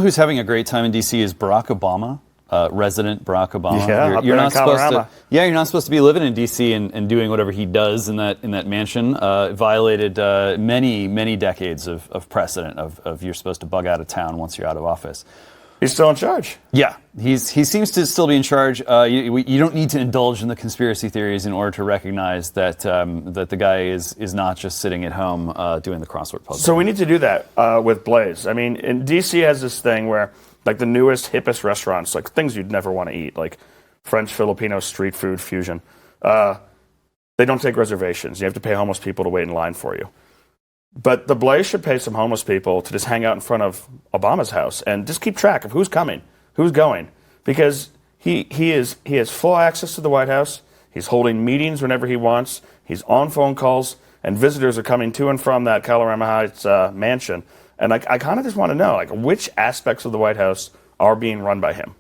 Who's having a great time in D.C. is Barack Obama, resident Barack Obama. Yeah, you're not supposed to. Yeah, you're not supposed to be living in D.C. and doing whatever he does in that mansion. Violated many decades of precedent of you're supposed to bug out of town once you're out of office. He's still in charge. Yeah, he seems to still be in charge. You don't need to indulge in the conspiracy theories in order to recognize that the guy is not just sitting at home doing the crossword puzzle. So we need to do that with Blaze. I mean, in DC has this thing where, like, the newest, hippest restaurants, like things you'd never want to eat, like French, Filipino, street food fusion, they don't take reservations. You have to pay homeless people to wait in line for you. But the Blaze should pay some homeless people to just hang out in front of Obama's house and just keep track of who's coming, who's going, because he has full access to the White House. He's holding meetings whenever he wants. He's on phone calls, and visitors are coming to and from that Colorado Heights mansion. And I kind of just want to know, like, which aspects of the White House are being run by him.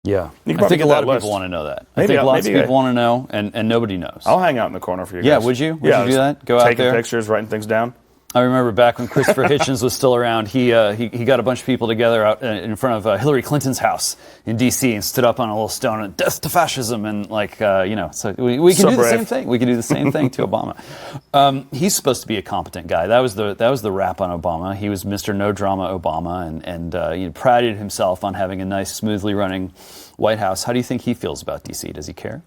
Yeah, I think a lot of people want to know that. I think lots of people want to know, and nobody knows. I'll hang out in the corner for you guys. Yeah, would you? Would you do that? Go out there? Taking pictures, writing things down. I remember back when Christopher Hitchens was still around, he got a bunch of people together out in front of Hillary Clinton's house in D.C. and stood up on a little stone and death to fascism and so we can do the same thing. We can do the same thing to Obama. He's supposed to be a competent guy. That was the rap on Obama. He was Mr. No Drama Obama and he prided himself on having a nice, smoothly running White House. How do you think he feels about D.C.? Does he care?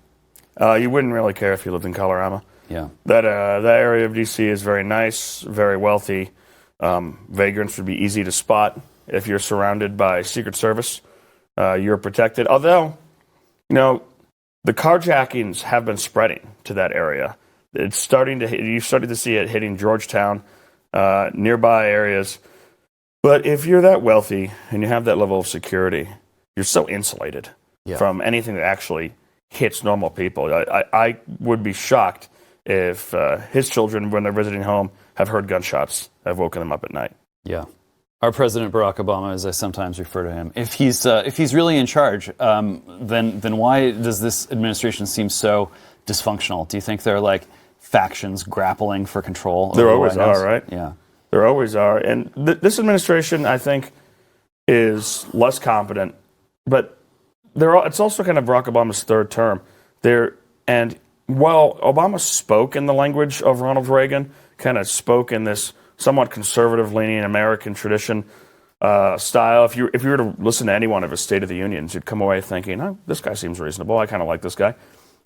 You wouldn't really care if you lived in Colorado. Yeah, that area of D.C. is very nice, very wealthy. Vagrants would be easy to spot if you're surrounded by Secret Service. You're protected. Although, the carjackings have been spreading to that area. It's starting to hit. You started to see it hitting Georgetown, nearby areas. But if you're that wealthy and you have that level of security, you're so insulated from anything that actually hits normal people. I would be shocked if his children, when they're visiting home, have heard gunshots, have woken them up at night. Yeah. Our President Barack Obama, as I sometimes refer to him, if he's really in charge, then why does this administration seem so dysfunctional? Do you think there are, like, factions grappling for control? There always are, right? Yeah. There always are. And this administration, I think, is less competent, but it's also kind of Barack Obama's third term. While Obama spoke in the language of Ronald Reagan, kind of spoke in this somewhat conservative-leaning American tradition style, if you were to listen to any one of his State of the Unions, you'd come away thinking, oh, this guy seems reasonable. I kind of like this guy.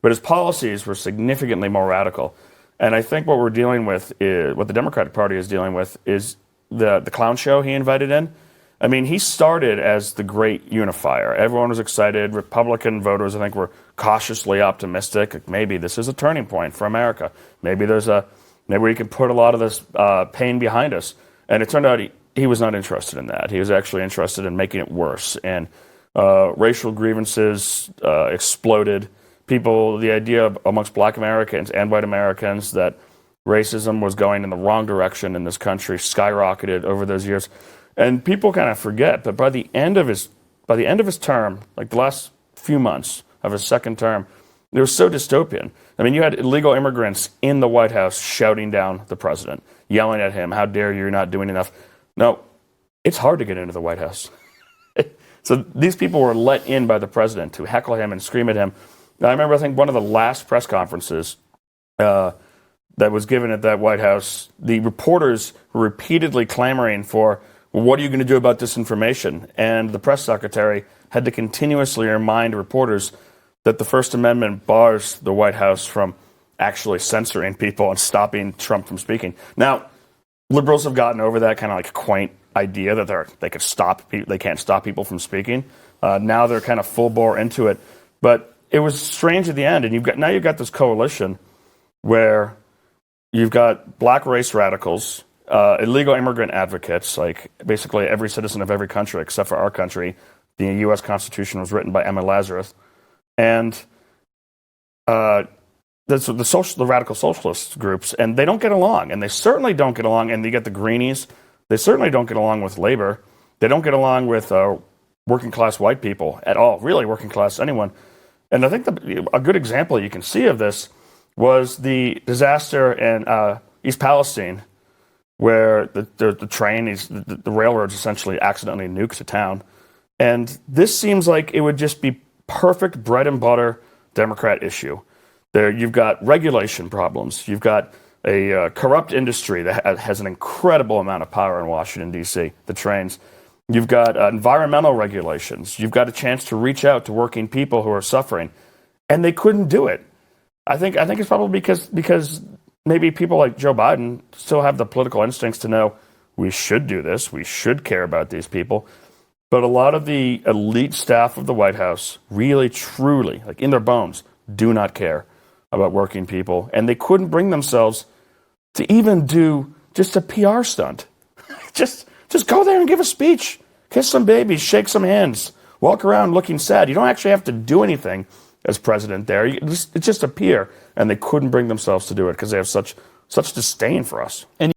But his policies were significantly more radical. And I think what we're dealing with, what the Democratic Party is dealing with, is the clown show he invited in. I mean, he started as the great unifier. Everyone was excited. Republican voters, I think, were cautiously optimistic. Like, maybe this is a turning point for America. Maybe we can put a lot of this pain behind us. And it turned out he was not interested in that. He was actually interested in making it worse. And racial grievances exploded. The idea amongst Black Americans and white Americans that racism was going in the wrong direction in this country skyrocketed over those years. And people kind of forget that by the end of his term, like the last few months of his second term, it was so dystopian. I mean, you had illegal immigrants in the White House shouting down the president, yelling at him, "How dare you, you're not doing enough." No, it's hard to get into the White House. So these people were let in by the president to heckle him and scream at him. I remember, I think, one of the last press conferences that was given at that White House, the reporters were repeatedly clamoring for, well, what are you going to do about this information? And the press secretary had to continuously remind reporters that the First Amendment bars the White House from actually censoring people and stopping Trump from speaking. Now, liberals have gotten over that kind of like quaint idea that they can't stop people from speaking. Now they're kind of full bore into it. But it was strange at the end, and you've got this coalition where you've got black race radicals, illegal immigrant advocates, like basically every citizen of every country except for our country. The U.S. Constitution was written by Emma Lazarus. And the radical socialist groups, and they don't get along. And they certainly don't get along. And you get the Greenies. They certainly don't get along with labor. They don't get along with working-class white people at all, really working-class anyone. And I think a good example you can see of this was the disaster in East Palestine where the train, the railroads essentially accidentally nukes a town. And this seems like it would just be perfect bread and butter Democrat issue. There, you've got regulation problems. You've got a corrupt industry that has an incredible amount of power in Washington, D.C., the trains. You've got environmental regulations. You've got a chance to reach out to working people who are suffering. And they couldn't do it. I think it's probably because maybe people like Joe Biden still have the political instincts to know we should do this. We should care about these people. But a lot of the elite staff of the White House really, truly, like in their bones, do not care about working people. And they couldn't bring themselves to even do just a PR stunt. just go there and give a speech. Kiss some babies, shake some hands, walk around looking sad. You don't actually have to do anything as president there. It just appear. And they couldn't bring themselves to do it because they have such disdain for us.